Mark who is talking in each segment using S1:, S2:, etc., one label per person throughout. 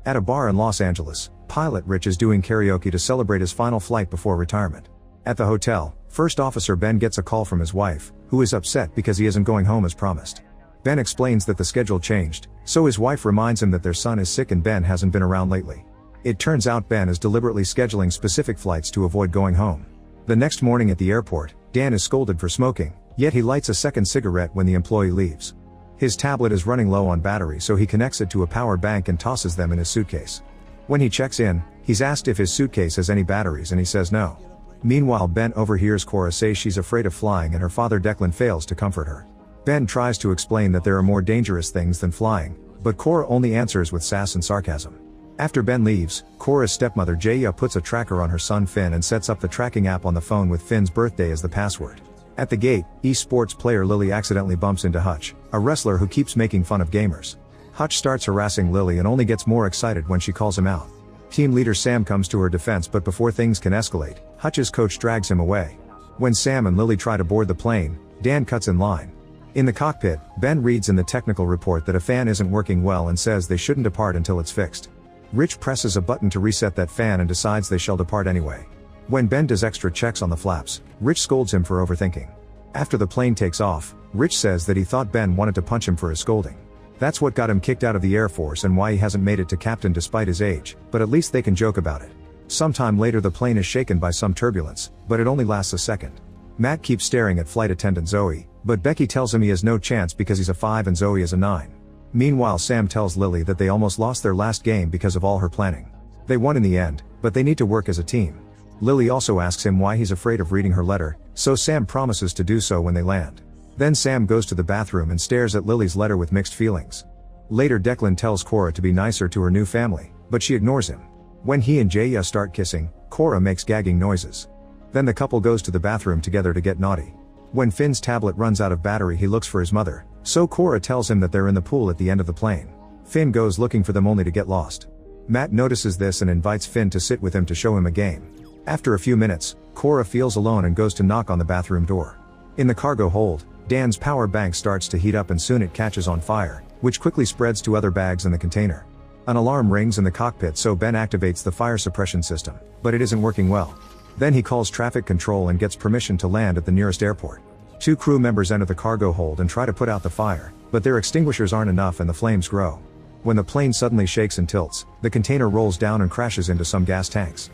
S1: At a bar in Los Angeles, pilot Rich is doing karaoke to celebrate his final flight before retirement. At the hotel, First Officer Ben gets a call from his wife, who is upset because he isn't going home as promised. Ben explains that the schedule changed, so his wife reminds him that their son is sick and Ben hasn't been around lately. It turns out Ben is deliberately scheduling specific flights to avoid going home. The next morning at the airport, Dan is scolded for smoking, yet he lights a second cigarette when the employee leaves. His tablet is running low on battery, so he connects it to a power bank and tosses them in his suitcase. When he checks in, he's asked if his suitcase has any batteries and he says no. Meanwhile, Ben overhears Cora say she's afraid of flying and her father Declan fails to comfort her. Ben tries to explain that there are more dangerous things than flying, but Cora only answers with sass and sarcasm. After Ben leaves, Cora's stepmother Jaya puts a tracker on her son Finn and sets up the tracking app on the phone with Finn's birthday as the password. At the gate, esports player Lily accidentally bumps into Hutch, a wrestler who keeps making fun of gamers. Hutch starts harassing Lily and only gets more excited when she calls him out. Team leader Sam comes to her defense, but before things can escalate, Hutch's coach drags him away. When Sam and Lily try to board the plane, Dan cuts in line. In the cockpit, Ben reads in the technical report that a fan isn't working well and says they shouldn't depart until it's fixed. Rich presses a button to reset that fan and decides they shall depart anyway. When Ben does extra checks on the flaps, Rich scolds him for overthinking. After the plane takes off, Rich says that he thought Ben wanted to punch him for his scolding. That's what got him kicked out of the Air Force and why he hasn't made it to captain despite his age, but at least they can joke about it. Sometime later the plane is shaken by some turbulence, but it only lasts a second. Matt keeps staring at flight attendant Zoe, but Becky tells him he has no chance because he's a 5 and Zoe is a 9. Meanwhile, Sam tells Lily that they almost lost their last game because of all her planning. They won in the end, but they need to work as a team. Lily also asks him why he's afraid of reading her letter, so Sam promises to do so when they land. Then Sam goes to the bathroom and stares at Lily's letter with mixed feelings. Later Declan tells Cora to be nicer to her new family, but she ignores him. When he and Jaya start kissing, Cora makes gagging noises. Then the couple goes to the bathroom together to get naughty. When Finn's tablet runs out of battery, he looks for his mother, so Cora tells him that they're in the pool at the end of the plane. Finn goes looking for them only to get lost. Matt notices this and invites Finn to sit with him to show him a game. After a few minutes, Cora feels alone and goes to knock on the bathroom door. In the cargo hold, Dan's power bank starts to heat up and soon it catches on fire, which quickly spreads to other bags in the container. An alarm rings in the cockpit, so Ben activates the fire suppression system, but it isn't working well. Then he calls traffic control and gets permission to land at the nearest airport. 2 crew members enter the cargo hold and try to put out the fire, but their extinguishers aren't enough and the flames grow. When the plane suddenly shakes and tilts, the container rolls down and crashes into some gas tanks.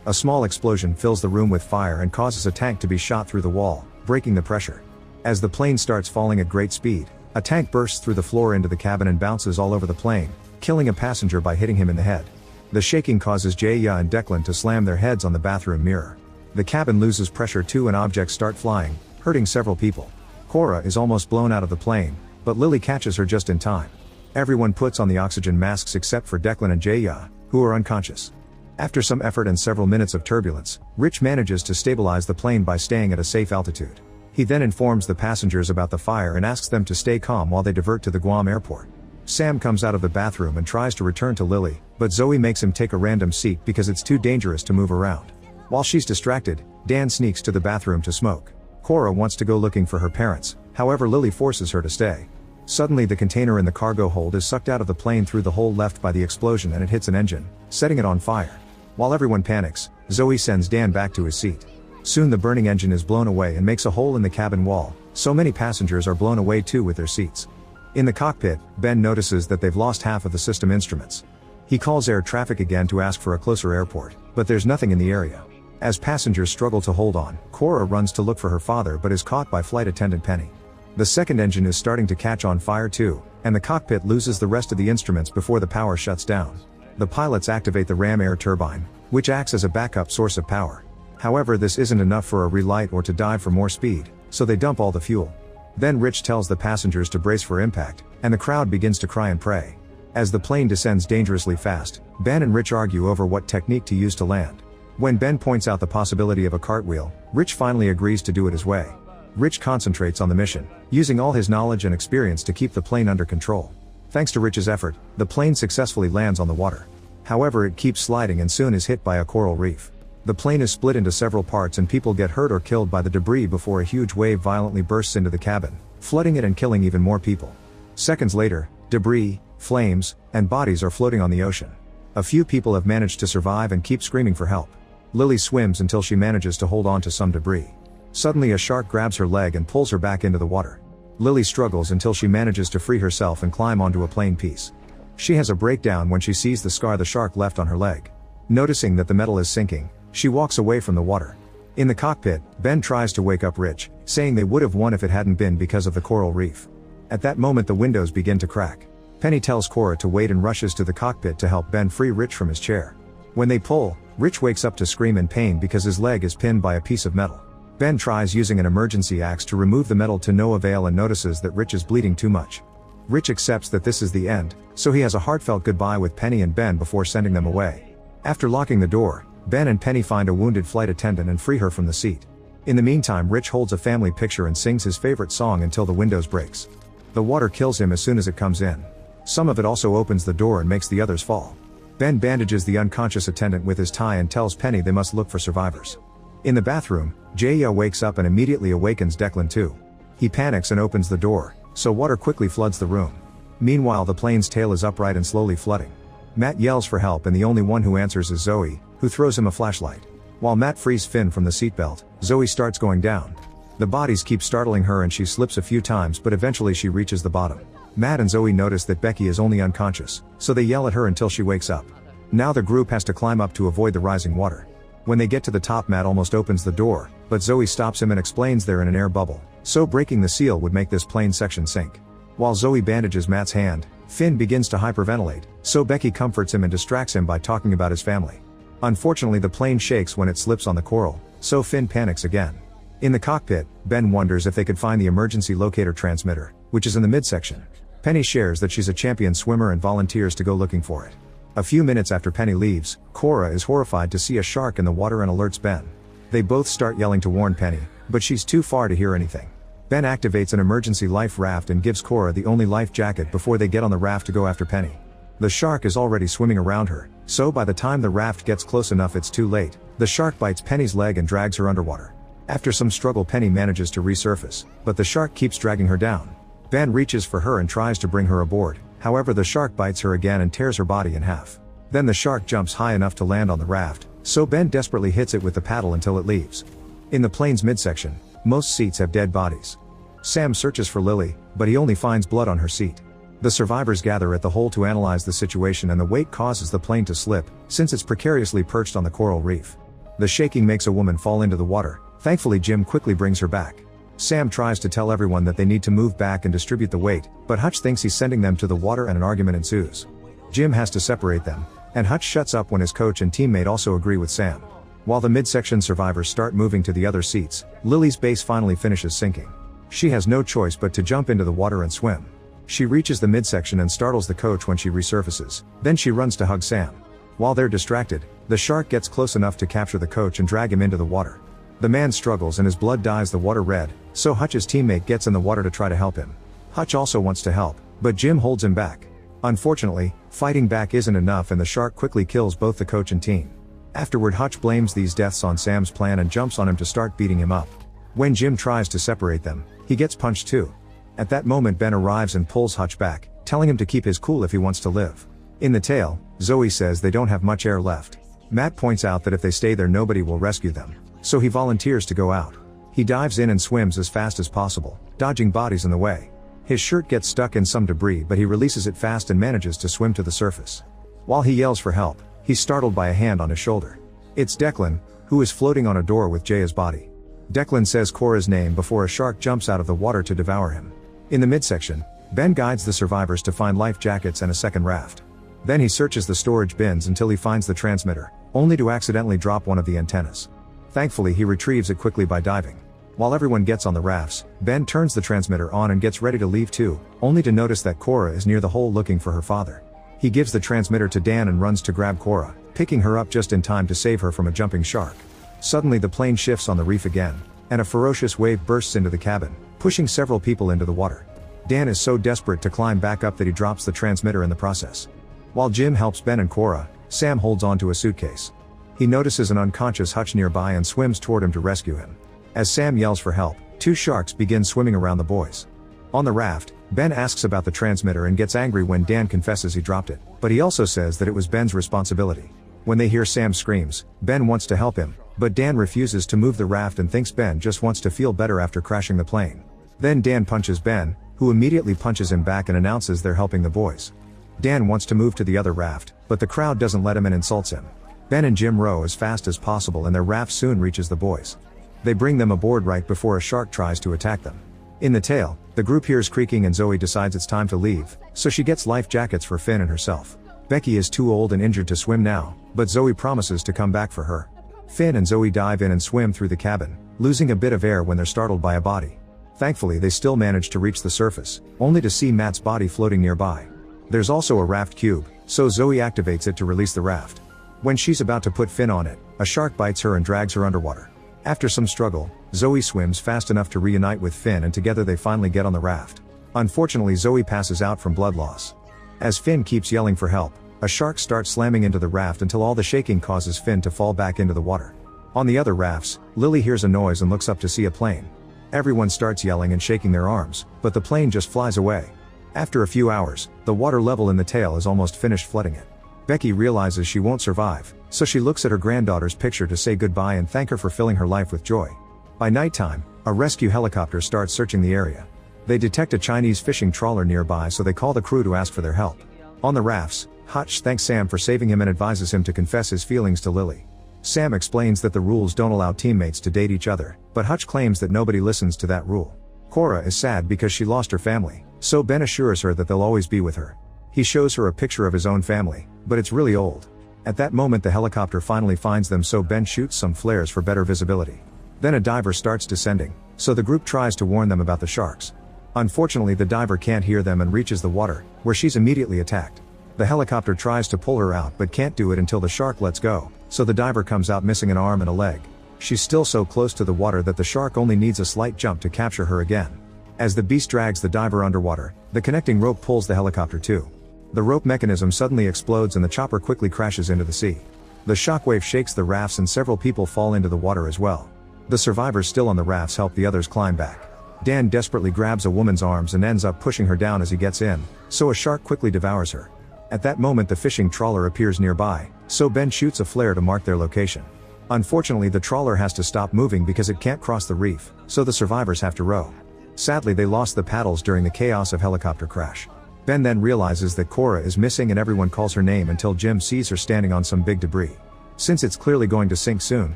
S1: A small explosion fills the room with fire and causes a tank to be shot through the wall, breaking the pressure. As the plane starts falling at great speed, a tank bursts through the floor into the cabin and bounces all over the plane, killing a passenger by hitting him in the head. The shaking causes Jaya and Declan to slam their heads on the bathroom mirror. The cabin loses pressure too and objects start flying, hurting several people. Cora is almost blown out of the plane, but Lily catches her just in time. Everyone puts on the oxygen masks except for Declan and Jaya, who are unconscious. After some effort and several minutes of turbulence, Rich manages to stabilize the plane by staying at a safe altitude. He then informs the passengers about the fire and asks them to stay calm while they divert to the Guam airport. Sam comes out of the bathroom and tries to return to Lily, but Zoe makes him take a random seat because it's too dangerous to move around. While she's distracted, Dan sneaks to the bathroom to smoke. Cora wants to go looking for her parents, however Lily forces her to stay. Suddenly the container in the cargo hold is sucked out of the plane through the hole left by the explosion and it hits an engine, setting it on fire. While everyone panics, Zoe sends Dan back to his seat. Soon the burning engine is blown away and makes a hole in the cabin wall, so many passengers are blown away too with their seats. In the cockpit, Ben notices that they've lost half of the system instruments. He calls air traffic again to ask for a closer airport, but there's nothing in the area. As passengers struggle to hold on, Cora runs to look for her father but is caught by flight attendant Penny. The second engine is starting to catch on fire too, and the cockpit loses the rest of the instruments before the power shuts down. The pilots activate the ram air turbine, which acts as a backup source of power. However, this isn't enough for a relight or to dive for more speed, so they dump all the fuel. Then Rich tells the passengers to brace for impact, and the crowd begins to cry and pray. As the plane descends dangerously fast, Ben and Rich argue over what technique to use to land. When Ben points out the possibility of a cartwheel, Rich finally agrees to do it his way. Rich concentrates on the mission, using all his knowledge and experience to keep the plane under control. Thanks to Rich's effort, the plane successfully lands on the water. However, it keeps sliding and soon is hit by a coral reef. The plane is split into several parts and people get hurt or killed by the debris before a huge wave violently bursts into the cabin, flooding it and killing even more people. Seconds later, debris, flames, and bodies are floating on the ocean. A few people have managed to survive and keep screaming for help. Lily swims until she manages to hold on to some debris. Suddenly a shark grabs her leg and pulls her back into the water. Lily struggles until she manages to free herself and climb onto a plain piece. She has a breakdown when she sees the scar the shark left on her leg. Noticing that the metal is sinking, she walks away from the water. In the cockpit, Ben tries to wake up Rich, saying they would have won if it hadn't been because of the coral reef. At that moment the windows begin to crack. Penny tells Cora to wait and rushes to the cockpit to help Ben free Rich from his chair. When they pull, Rich wakes up to scream in pain because his leg is pinned by a piece of metal. Ben tries using an emergency axe to remove the metal to no avail and notices that Rich is bleeding too much. Rich accepts that this is the end, so he has a heartfelt goodbye with Penny and Ben before sending them away. After locking the door, Ben and Penny find a wounded flight attendant and free her from the seat. In the meantime, Rich holds a family picture and sings his favorite song until the windows breaks. The water kills him as soon as it comes in. Some of it also opens the door and makes the others fall. Ben bandages the unconscious attendant with his tie and tells Penny they must look for survivors. In the bathroom, Jaya wakes up and immediately awakens Declan too. He panics and opens the door, so water quickly floods the room. Meanwhile the plane's tail is upright and slowly flooding. Matt yells for help and the only one who answers is Zoe, who throws him a flashlight. While Matt frees Finn from the seatbelt, Zoe starts going down. The bodies keep startling her and she slips a few times but eventually she reaches the bottom. Matt and Zoe notice that Becky is only unconscious, so they yell at her until she wakes up. Now the group has to climb up to avoid the rising water. When they get to the top, Matt almost opens the door, but Zoe stops him and explains they're in an air bubble, so breaking the seal would make this plane section sink. While Zoe bandages Matt's hand, Finn begins to hyperventilate, so Becky comforts him and distracts him by talking about his family. Unfortunately the plane shakes when it slips on the coral, so Finn panics again. In the cockpit, Ben wonders if they could find the emergency locator transmitter, which is in the midsection. Penny shares that she's a champion swimmer and volunteers to go looking for it. A few minutes after Penny leaves, Cora is horrified to see a shark in the water and alerts Ben. They both start yelling to warn Penny, but she's too far to hear anything. Ben activates an emergency life raft and gives Cora the only life jacket before they get on the raft to go after Penny. The shark is already swimming around her, so by the time the raft gets close enough it's too late. The shark bites Penny's leg and drags her underwater. After some struggle Penny manages to resurface, but the shark keeps dragging her down. Ben reaches for her and tries to bring her aboard, however the shark bites her again and tears her body in half. Then the shark jumps high enough to land on the raft, so Ben desperately hits it with the paddle until it leaves. In the plane's midsection, most seats have dead bodies. Sam searches for Lily, but he only finds blood on her seat. The survivors gather at the hole to analyze the situation and the weight causes the plane to slip, since it's precariously perched on the coral reef. The shaking makes a woman fall into the water. Thankfully Jim quickly brings her back. Sam tries to tell everyone that they need to move back and distribute the weight, but Hutch thinks he's sending them to the water and an argument ensues. Jim has to separate them, and Hutch shuts up when his coach and teammate also agree with Sam. While the midsection survivors start moving to the other seats, Lily's base finally finishes sinking. She has no choice but to jump into the water and swim. She reaches the midsection and startles the coach when she resurfaces, then she runs to hug Sam. While they're distracted, the shark gets close enough to capture the coach and drag him into the water. The man struggles and his blood dyes the water red, so Hutch's teammate gets in the water to try to help him. Hutch also wants to help, but Jim holds him back. Unfortunately, fighting back isn't enough and the shark quickly kills both the coach and team. Afterward Hutch blames these deaths on Sam's plan and jumps on him to start beating him up. When Jim tries to separate them, he gets punched too. At that moment Ben arrives and pulls Hutch back, telling him to keep his cool if he wants to live. In the tail, Zoe says they don't have much air left. Matt points out that if they stay there nobody will rescue them, so he volunteers to go out. He dives in and swims as fast as possible, dodging bodies in the way. His shirt gets stuck in some debris but he releases it fast and manages to swim to the surface. While he yells for help, he's startled by a hand on his shoulder. It's Declan, who is floating on a door with Jaya's body. Declan says Cora's name before a shark jumps out of the water to devour him. In the midsection, Ben guides the survivors to find life jackets and a second raft. Then he searches the storage bins until he finds the transmitter, only to accidentally drop one of the antennas. Thankfully he retrieves it quickly by diving. While everyone gets on the rafts, Ben turns the transmitter on and gets ready to leave too, only to notice that Cora is near the hole looking for her father. He gives the transmitter to Dan and runs to grab Cora, picking her up just in time to save her from a jumping shark. Suddenly the plane shifts on the reef again, and a ferocious wave bursts into the cabin, pushing several people into the water. Dan is so desperate to climb back up that he drops the transmitter in the process. While Jim helps Ben and Cora, Sam holds onto a suitcase. He notices an unconscious Hutch nearby and swims toward him to rescue him. As Sam yells for help, two sharks begin swimming around the boys. On the raft, Ben asks about the transmitter and gets angry when Dan confesses he dropped it, but he also says that it was Ben's responsibility. When they hear Sam screams, Ben wants to help him, but Dan refuses to move the raft and thinks Ben just wants to feel better after crashing the plane. Then Dan punches Ben, who immediately punches him back and announces they're helping the boys. Dan wants to move to the other raft, but the crowd doesn't let him and insults him. Ben and Jim row as fast as possible and their raft soon reaches the boys. They bring them aboard right before a shark tries to attack them. In the tail, the group hears creaking and Zoe decides it's time to leave, so she gets life jackets for Finn and herself. Becky is too old and injured to swim now, but Zoe promises to come back for her. Finn and Zoe dive in and swim through the cabin, losing a bit of air when they're startled by a body. Thankfully they still manage to reach the surface, only to see Matt's body floating nearby. There's also a raft cube, so Zoe activates it to release the raft. When she's about to put Finn on it, a shark bites her and drags her underwater. After some struggle, Zoe swims fast enough to reunite with Finn and together they finally get on the raft. Unfortunately Zoe passes out from blood loss. As Finn keeps yelling for help, a shark starts slamming into the raft until all the shaking causes Finn to fall back into the water. On the other rafts, Lily hears a noise and looks up to see a plane. Everyone starts yelling and shaking their arms, but the plane just flies away. After a few hours, the water level in the tail is almost finished flooding it. Becky realizes she won't survive, so she looks at her granddaughter's picture to say goodbye and thank her for filling her life with joy. By nighttime, a rescue helicopter starts searching the area. They detect a Chinese fishing trawler nearby, so they call the crew to ask for their help. On the rafts, Hutch thanks Sam for saving him and advises him to confess his feelings to Lily. Sam explains that the rules don't allow teammates to date each other, but Hutch claims that nobody listens to that rule. Cora is sad because she lost her family, so Ben assures her that they'll always be with her. He shows her a picture of his own family, but it's really old. At that moment the helicopter finally finds them, so Ben shoots some flares for better visibility. Then a diver starts descending, so the group tries to warn them about the sharks. Unfortunately the diver can't hear them and reaches the water, where she's immediately attacked. The helicopter tries to pull her out but can't do it until the shark lets go, so the diver comes out missing an arm and a leg. She's still so close to the water that the shark only needs a slight jump to capture her again. As the beast drags the diver underwater, the connecting rope pulls the helicopter too. The rope mechanism suddenly explodes and the chopper quickly crashes into the sea. The shockwave shakes the rafts and several people fall into the water as well. The survivors still on the rafts help the others climb back. Dan desperately grabs a woman's arms and ends up pushing her down as he gets in, so a shark quickly devours her. At that moment the fishing trawler appears nearby, so Ben shoots a flare to mark their location. Unfortunately the trawler has to stop moving because it can't cross the reef, so the survivors have to row. Sadly they lost the paddles during the chaos of helicopter crash. Ben then realizes that Cora is missing and everyone calls her name until Jim sees her standing on some big debris. Since it's clearly going to sink soon,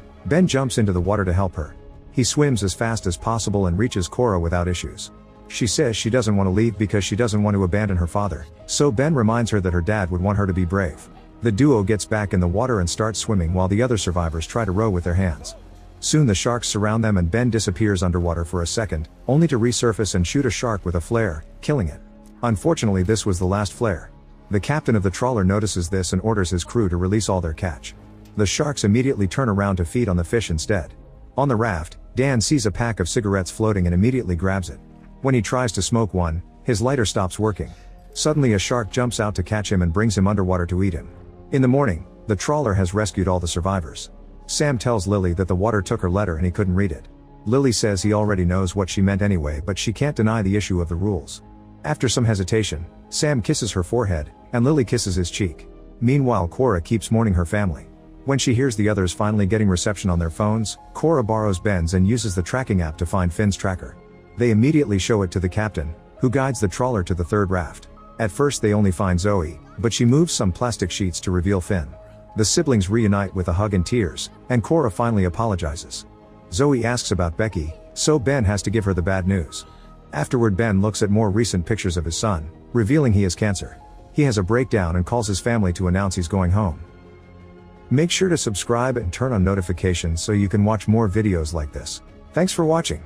S1: Ben jumps into the water to help her. He swims as fast as possible and reaches Cora without issues. She says she doesn't want to leave because she doesn't want to abandon her father, so Ben reminds her that her dad would want her to be brave. The duo gets back in the water and starts swimming while the other survivors try to row with their hands. Soon the sharks surround them and Ben disappears underwater for a second, only to resurface and shoot a shark with a flare, killing it. Unfortunately this was the last flare. The captain of the trawler notices this and orders his crew to release all their catch. The sharks immediately turn around to feed on the fish instead. On the raft, Dan sees a pack of cigarettes floating and immediately grabs it. When he tries to smoke one, his lighter stops working. Suddenly a shark jumps out to catch him and brings him underwater to eat him. In the morning, the trawler has rescued all the survivors. Sam tells Lily that the water took her letter and he couldn't read it. Lily says he already knows what she meant anyway, but she can't deny the issue of the rules. After some hesitation, Sam kisses her forehead, and Lily kisses his cheek. Meanwhile Cora keeps mourning her family. When she hears the others finally getting reception on their phones, Cora borrows Ben's and uses the tracking app to find Finn's tracker. They immediately show it to the captain, who guides the trawler to the third raft. At first they only find Zoe, but she moves some plastic sheets to reveal Finn. The siblings reunite with a hug and tears, and Cora finally apologizes. Zoe asks about Becky, so Ben has to give her the bad news. Afterward Ben looks at more recent pictures of his son, revealing he has cancer. He has a breakdown and calls his family to announce he's going home. Make sure to subscribe and turn on notifications so you can watch more videos like this. Thanks for watching.